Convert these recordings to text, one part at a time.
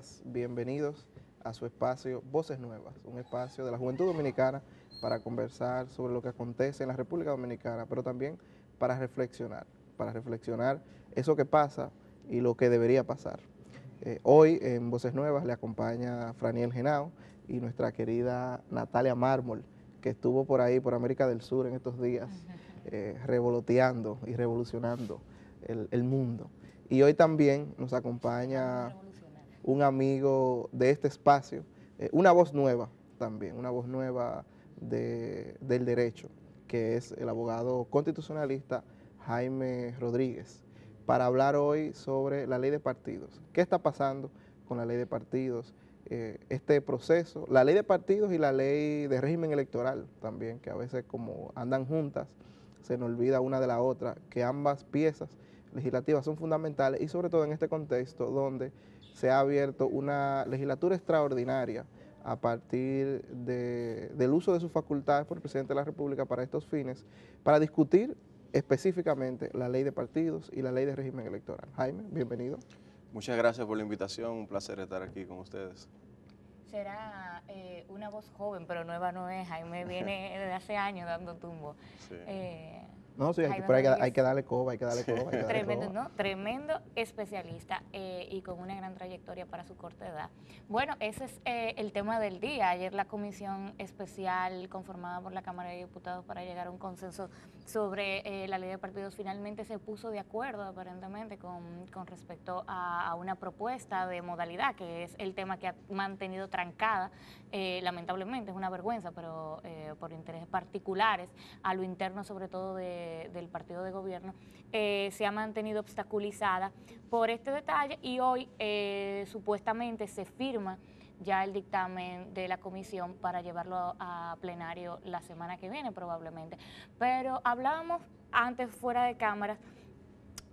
días, bienvenidos a su espacio Voces Nuevas, un espacio de la juventud dominicana para conversar sobre lo que acontece en la República Dominicana, pero también para reflexionar eso que pasa y lo que debería pasar. Hoy en Voces Nuevas le acompaña Franiel Genao y nuestra querida Natalia Mármol, que estuvo por ahí, por América del Sur en estos días, revoloteando y revolucionando el mundo. Y hoy también nos acompaña un amigo de este espacio, una voz nueva también, una voz nueva del derecho, que es el abogado constitucionalista Jaime Rodríguez, para hablar hoy sobre la ley de partidos. ¿Qué está pasando con la ley de partidos? Este proceso, la ley de partidos y la ley de régimen electoral también, que a veces como andan juntas, se nos olvida una de la otra, que ambas piezas legislativas son fundamentales y sobre todo en este contexto donde se ha abierto una legislatura extraordinaria a partir del uso de sus facultades por el presidente de la República para estos fines, para discutir específicamente la ley de partidos y la ley de régimen electoral. Jaime, bienvenido. Muchas gracias por la invitación, un placer estar aquí con ustedes. Será una voz joven, pero nueva no es. Jaime viene desde hace años dando tumbo. Sí. No, sí, Jaime pero hay que Rodríguez, darle coba, hay que darle coba, hay que darle tremendo, coba. ¿no? Tremendo especialista y con una gran trayectoria para su corta edad. Bueno, ese es el tema del día. Ayer la comisión especial conformada por la Cámara de Diputados para llegar a un consenso sobre la ley de partidos finalmente se puso de acuerdo aparentemente con respecto a una propuesta de modalidad, que es el tema que ha mantenido trancada, lamentablemente, es una vergüenza, pero por intereses particulares a lo interno sobre todo del partido de gobierno, se ha mantenido obstaculizada por este detalle y hoy supuestamente se firma ya el dictamen de la comisión para llevarlo a plenario la semana que viene probablemente. Pero hablábamos antes fuera de cámaras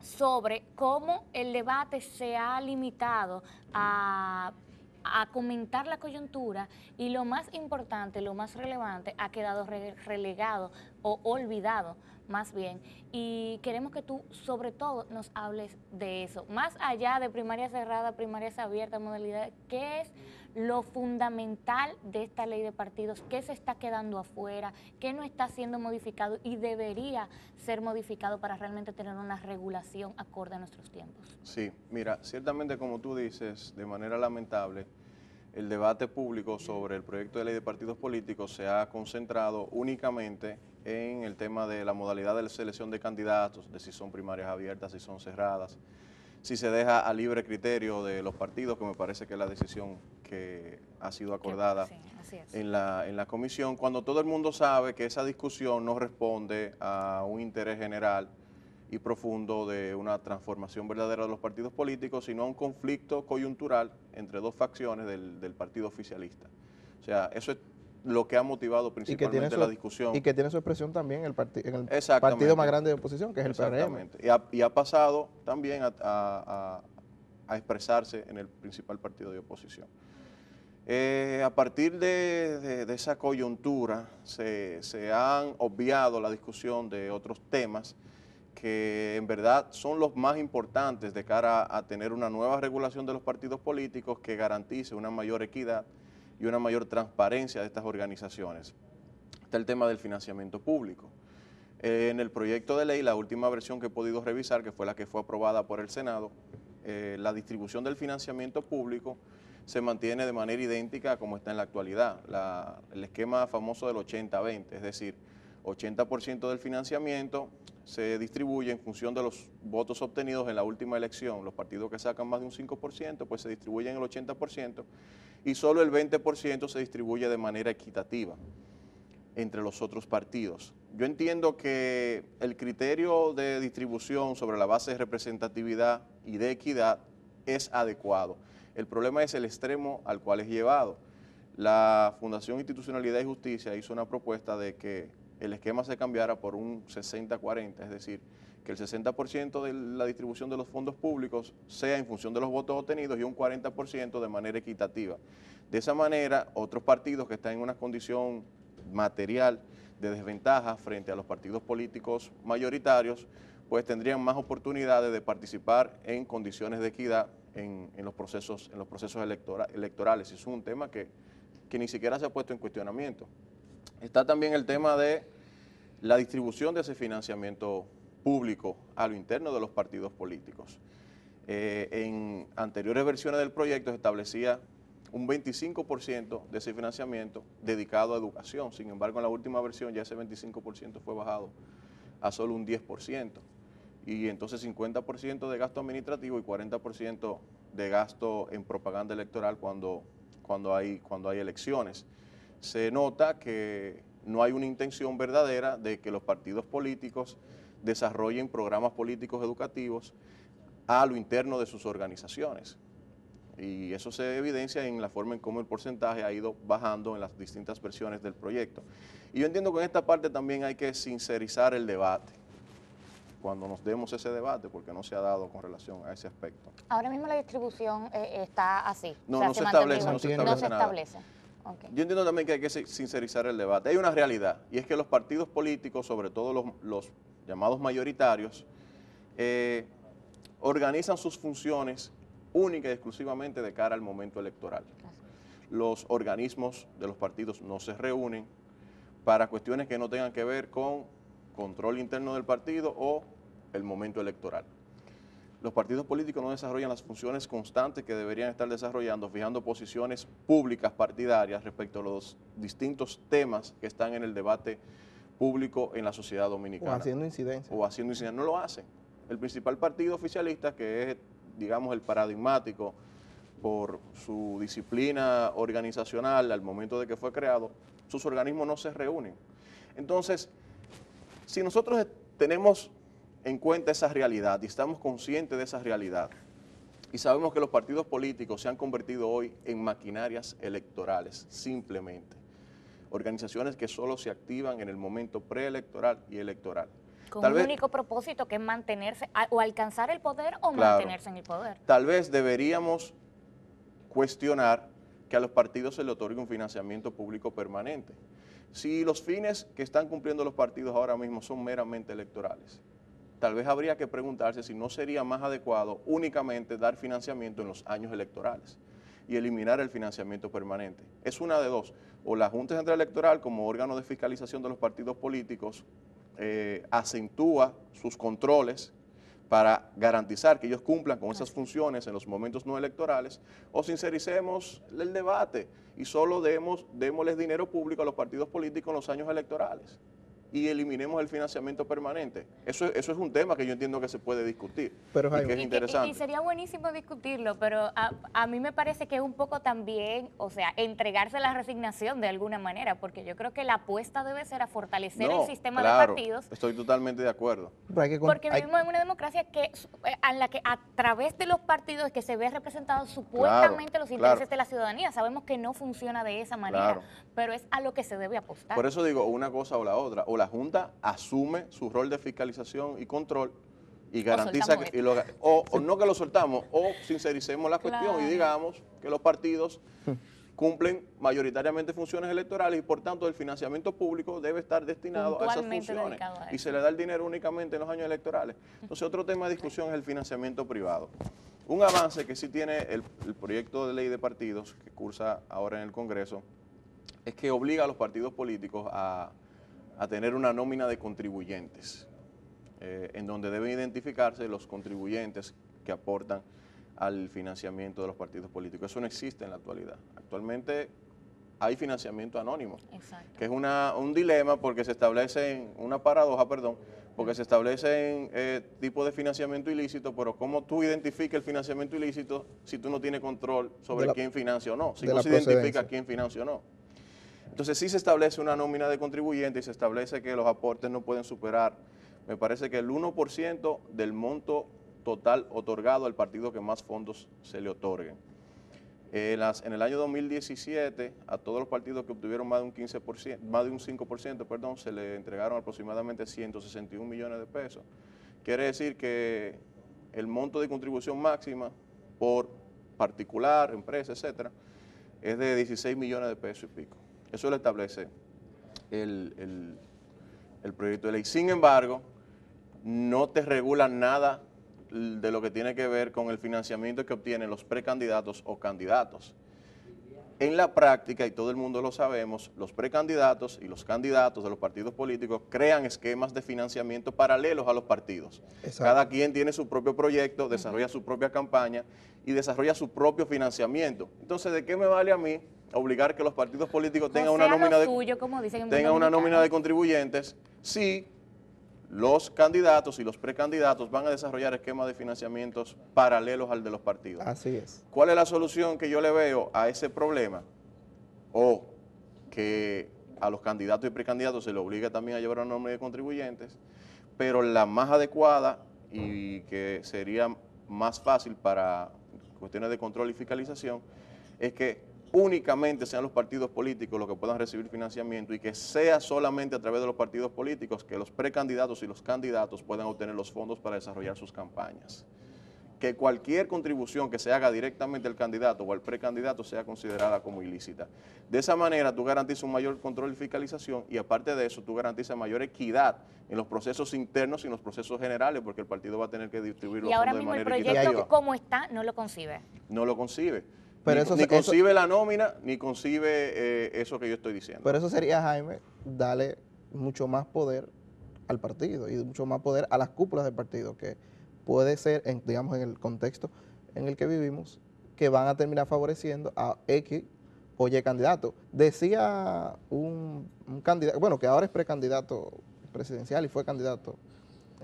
sobre cómo el debate se ha limitado a comentar la coyuntura y lo más importante, lo más relevante ha quedado relegado o olvidado más bien, y queremos que tú sobre todo nos hables de eso, más allá de primaria cerrada, primarias abiertas, modalidades, ¿qué es lo fundamental de esta ley de partidos? ¿Qué se está quedando afuera? ¿Qué no está siendo modificado y debería ser modificado para realmente tener una regulación acorde a nuestros tiempos? Sí, mira, ciertamente como tú dices, de manera lamentable, el debate público sobre el proyecto de ley de partidos políticos se ha concentrado únicamente en el tema de la modalidad de la selección de candidatos, de si son primarias abiertas, si son cerradas, si se deja a libre criterio de los partidos, que me parece que es la decisión que ha sido acordada Sí, así es. en la comisión, cuando todo el mundo sabe que esa discusión no responde a un interés general y profundo de una transformación verdadera de los partidos políticos, sino a un conflicto coyuntural entre dos facciones del partido oficialista. O sea, eso es lo que ha motivado principalmente la discusión. Y que tiene su expresión también en el partido más Exactamente. grande de oposición, que es el PRM. Exactamente. Y ha pasado también a expresarse en el principal partido de oposición. A partir de esa coyuntura se han obviado la discusión de otros temas que en verdad son los más importantes de cara a tener una nueva regulación de los partidos políticos que garantice una mayor equidad y una mayor transparencia de estas organizaciones. Está el tema del financiamiento público. En el proyecto de ley, la última versión que he podido revisar, que fue la que fue aprobada por el Senado, la distribución del financiamiento público se mantiene de manera idéntica como está en la actualidad. El esquema famoso del 80-20, es decir, 80% del financiamiento se distribuye en función de los votos obtenidos en la última elección. Los partidos que sacan más de un 5%, pues se distribuyen el 80% y solo el 20% se distribuye de manera equitativa entre los otros partidos. Yo entiendo que el criterio de distribución sobre la base de representatividad y de equidad es adecuado. El problema es el extremo al cual es llevado. La Fundación Institucionalidad y Justicia hizo una propuesta de que el esquema se cambiara por un 60-40, es decir, que el 60% de la distribución de los fondos públicos sea en función de los votos obtenidos y un 40% de manera equitativa. De esa manera, otros partidos que están en una condición material de desventaja frente a los partidos políticos mayoritarios, pues tendrían más oportunidades de participar en condiciones de equidad en los procesos electorales. Es un tema que ni siquiera se ha puesto en cuestionamiento. Está también el tema de la distribución de ese financiamiento público a lo interno de los partidos políticos. En anteriores versiones del proyecto se establecía un 25% de ese financiamiento dedicado a educación. Sin embargo, en la última versión ya ese 25% fue bajado a solo un 10%. Y entonces 50% de gasto administrativo y 40% de gasto en propaganda electoral cuando hay elecciones. Se nota que no hay una intención verdadera de que los partidos políticos desarrollen programas políticos educativos a lo interno de sus organizaciones. Y eso se evidencia en la forma en cómo el porcentaje ha ido bajando en las distintas versiones del proyecto. Y yo entiendo que en esta parte también hay que sincerizar el debate, cuando nos demos ese debate, porque no se ha dado con relación a ese aspecto. Ahora mismo la distribución está así. No, o sea, no se establece nada. establece. Okay. Yo entiendo también que hay que sincerizar el debate. Hay una realidad, y es que los partidos políticos, sobre todo los llamados mayoritarios, organizan sus funciones única y exclusivamente de cara al momento electoral. Los organismos de los partidos no se reúnen para cuestiones que no tengan que ver con control interno del partido o el momento electoral. Los partidos políticos no desarrollan las funciones constantes que deberían estar desarrollando, fijando posiciones públicas partidarias respecto a los distintos temas que están en el debate público en la sociedad dominicana. O haciendo incidencia. O haciendo incidencia. No lo hacen. El principal partido oficialista, que es, digamos, el paradigmático por su disciplina organizacional al momento de que fue creado, sus organismos no se reúnen. Entonces, si nosotros tenemos en cuenta esa realidad y estamos conscientes de esa realidad y sabemos que los partidos políticos se han convertido hoy en maquinarias electorales, simplemente, organizaciones que solo se activan en el momento preelectoral y electoral. Con un único propósito, que es mantenerse o alcanzar el poder o mantenerse en el poder. Tal vez deberíamos cuestionar que a los partidos se le otorgue un financiamiento público permanente. Si los fines que están cumpliendo los partidos ahora mismo son meramente electorales, tal vez habría que preguntarse si no sería más adecuado únicamente dar financiamiento en los años electorales y eliminar el financiamiento permanente. Es una de dos: o la Junta Central Electoral, como órgano de fiscalización de los partidos políticos, acentúa sus controles para garantizar que ellos cumplan con esas funciones en los momentos no electorales, o sincericemos el debate y solo démosles dinero público a los partidos políticos en los años electorales y eliminemos el financiamiento permanente. Eso es un tema que yo entiendo que se puede discutir, pero, y que es interesante. Y sería buenísimo discutirlo, pero a mí me parece que es un poco también, o sea, entregarse la resignación de alguna manera, porque yo creo que la apuesta debe ser a fortalecer el sistema de partidos. Estoy totalmente de acuerdo. Porque vivimos en una democracia en la que a través de los partidos es que se ve representados supuestamente los intereses de la ciudadanía. Sabemos que no funciona de esa manera, pero es a lo que se debe apostar. Por eso digo, una cosa o la otra, o la Junta asume su rol de fiscalización y control y garantiza o no que lo soltamos, o sincericemos la cuestión y digamos que los partidos cumplen mayoritariamente funciones electorales y por tanto el financiamiento público debe estar destinado a esas funciones y se le da el dinero únicamente en los años electorales. Entonces otro tema de discusión es el financiamiento privado. Un avance que sí tiene el proyecto de ley de partidos que cursa ahora en el Congreso es que obliga a los partidos políticos a tener una nómina de contribuyentes, en donde deben identificarse los contribuyentes que aportan al financiamiento de los partidos políticos. Eso no existe en la actualidad. Actualmente hay financiamiento anónimo, que es un dilema porque se establecen, una paradoja, perdón, porque se establecen tipos de financiamiento ilícito, pero ¿cómo tú identificas el financiamiento ilícito si tú no tienes control sobre quién financia o no? Si no se identifica quién financia o no. Entonces sí se establece una nómina de contribuyentes y se establece que los aportes no pueden superar, me parece que el 1% del monto total otorgado al partido que más fondos se le otorguen. En el año 2017, a todos los partidos que obtuvieron más de un 15%, más de un 5%, perdón, se le entregaron aproximadamente 161 millones de pesos. Quiere decir que el monto de contribución máxima por particular, empresa, etcétera, es de 16 millones de pesos y pico. Eso lo establece el proyecto de ley. Sin embargo, no te regula nada de lo que tiene que ver con el financiamiento que obtienen los precandidatos o candidatos. En la práctica, y todo el mundo lo sabemos, los precandidatos y los candidatos de los partidos políticos crean esquemas de financiamiento paralelos a los partidos. Exacto. Cada quien tiene su propio proyecto, desarrolla su propia campaña y desarrolla su propio financiamiento. Entonces, ¿de qué me vale a mí obligar que los partidos políticos tengan una nómina de contribuyentes si los candidatos y los precandidatos van a desarrollar esquemas de financiamientos paralelos al de los partidos? Así es. ¿Cuál es la solución que yo le veo a ese problema? O que a los candidatos y precandidatos se les obliga también a llevar una nómina de contribuyentes, pero la más adecuada y que sería más fácil para cuestiones de control y fiscalización es que únicamente sean los partidos políticos los que puedan recibir financiamiento y que sea solamente a través de los partidos políticos que los precandidatos y los candidatos puedan obtener los fondos para desarrollar sus campañas. Que cualquier contribución que se haga directamente al candidato o al precandidato sea considerada como ilícita. De esa manera tú garantizas un mayor control y fiscalización y aparte de eso tú garantizas mayor equidad en los procesos internos y en los procesos generales porque el partido va a tener que distribuir los fondos de manera equitativa. Y ahora mismo el proyecto como está no lo concibe. No lo concibe. Pero ni concibe la nómina, ni concibe eso que yo estoy diciendo. Pero eso sería, Jaime, darle mucho más poder al partido y mucho más poder a las cúpulas del partido, que puede ser, digamos, en el contexto en el que vivimos, que van a terminar favoreciendo a X o Y candidato. Decía un candidato, bueno, que ahora es precandidato presidencial y fue candidato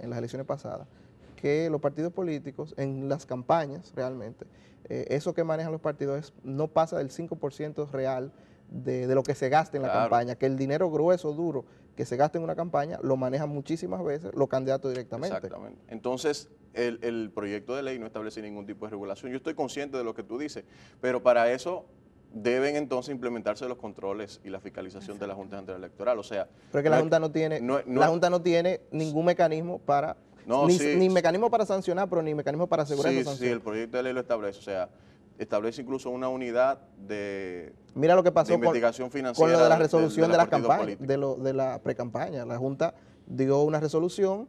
en las elecciones pasadas, que los partidos políticos en las campañas realmente, eso que manejan los partidos no pasa del 5% real de lo que se gasta en la campaña, que el dinero grueso, duro, que se gasta en una campaña, lo manejan muchísimas veces los candidatos directamente. Exactamente. Entonces, el proyecto de ley no establece ningún tipo de regulación. Yo estoy consciente de lo que tú dices, pero para eso deben entonces implementarse los controles y la fiscalización de la Junta Central Electoral. O sea, pero que la Junta no tiene, la Junta no tiene ningún mecanismo para ni mecanismo para sancionar, pero ni mecanismo para asegurar esa sanción. Sí, el proyecto de ley lo establece, o sea, establece incluso una unidad de Mira lo que pasó investigación financiera con lo de la resolución de la campaña, de la precampaña. La Junta dio una resolución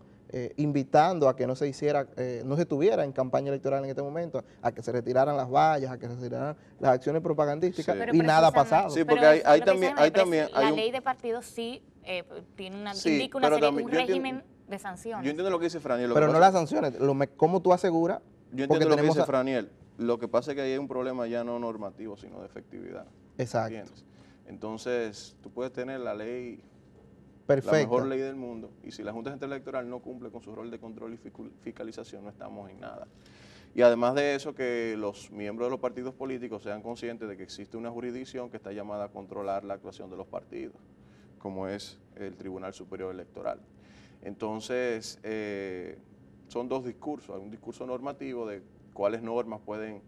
invitando a que no se hiciera, no se estuviera en campaña electoral en este momento, a que se retiraran las vallas, a que se retiraran las acciones propagandísticas, y nada ha pasado. Sí, porque hay también la ley de partidos sí tiene indica un régimen de sanciones. Yo entiendo lo que dice Franiel. Pero no las sanciones, ¿cómo tú aseguras? Yo entiendo lo que dice Franiel. Lo que pasa es que ahí hay un problema ya no normativo, sino de efectividad. Exacto. ¿Entiendes? Entonces, tú puedes tener la ley, perfecta, la mejor ley del mundo, y si la Junta Central Electoral no cumple con su rol de control y fiscalización, no estamos en nada. Y además de eso, que los miembros de los partidos políticos sean conscientes de que existe una jurisdicción que está llamada a controlar la actuación de los partidos, como es el Tribunal Superior Electoral. Entonces, son dos discursos. Hay un discurso normativo de cuáles normas pueden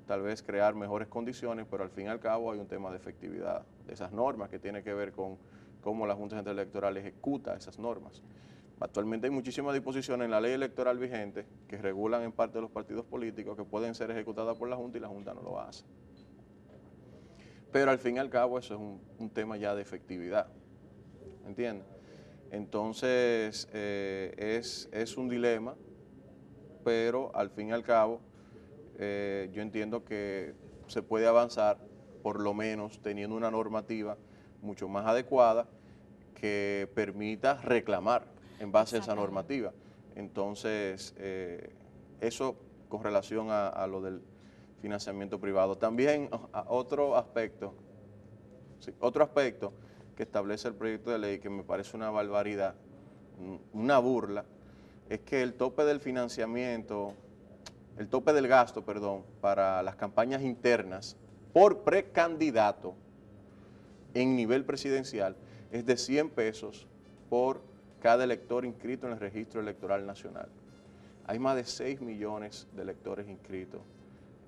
tal vez crear mejores condiciones, pero al fin y al cabo hay un tema de efectividad de esas normas que tiene que ver con cómo la Junta Central Electoral ejecuta esas normas. Actualmente hay muchísimas disposiciones en la ley electoral vigente que regulan en parte de los partidos políticos que pueden ser ejecutadas por la Junta y la Junta no lo hace. Pero al fin y al cabo eso es un tema ya de efectividad, ¿entiendes? Entonces es un dilema, pero al fin y al cabo yo entiendo que se puede avanzar por lo menos teniendo una normativa mucho más adecuada que permita reclamar en base a esa normativa. Entonces, eso con relación a lo del financiamiento privado. También otro aspecto que establece el proyecto de ley que me parece una barbaridad, una burla, es que el tope del financiamiento, el tope del gasto, perdón, para las campañas internas por precandidato en nivel presidencial es de 100 pesos por cada elector inscrito en el Registro Electoral Nacional. Hay más de 6 millones de electores inscritos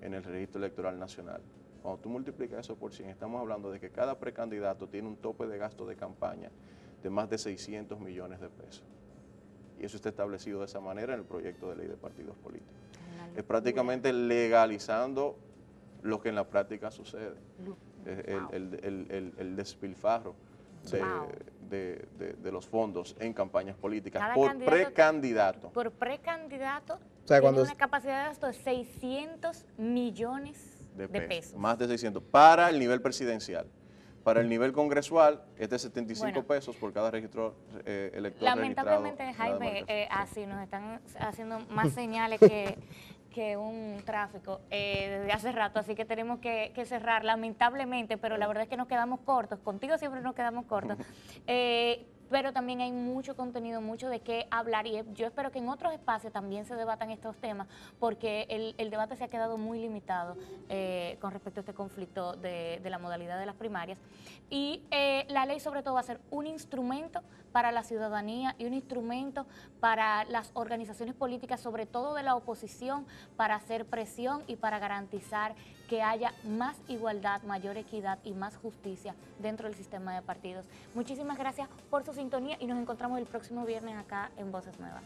en el Registro Electoral Nacional. Cuando tú multiplicas eso por 100, estamos hablando de que cada precandidato tiene un tope de gasto de campaña de más de 600 millones de pesos. Y eso está establecido de esa manera en el proyecto de ley de partidos políticos. Es prácticamente legalizando lo que en la práctica sucede, el despilfarro de los fondos en campañas políticas por precandidato. Por precandidato O sea, tiene una capacidad de gasto de 600 millones de pesos. Más de 600, para el nivel presidencial. Para el nivel congresual es de 75 pesos por cada registro electoral. Lamentablemente, Jaime, así nos están haciendo más señales que un tráfico desde hace rato, así que tenemos que cerrar, lamentablemente, pero la verdad es que nos quedamos cortos, contigo siempre nos quedamos cortos. Pero también hay mucho contenido, mucho de qué hablar, y yo espero que en otros espacios también se debatan estos temas, porque el debate se ha quedado muy limitado con respecto a este conflicto de la modalidad de las primarias, y la ley sobre todo va a ser un instrumento para la ciudadanía y un instrumento para las organizaciones políticas, sobre todo de la oposición, para hacer presión y para garantizar que haya más igualdad, mayor equidad y más justicia dentro del sistema de partidos. Muchísimas gracias por su sintonía y nos encontramos el próximo viernes acá en Voces Nuevas.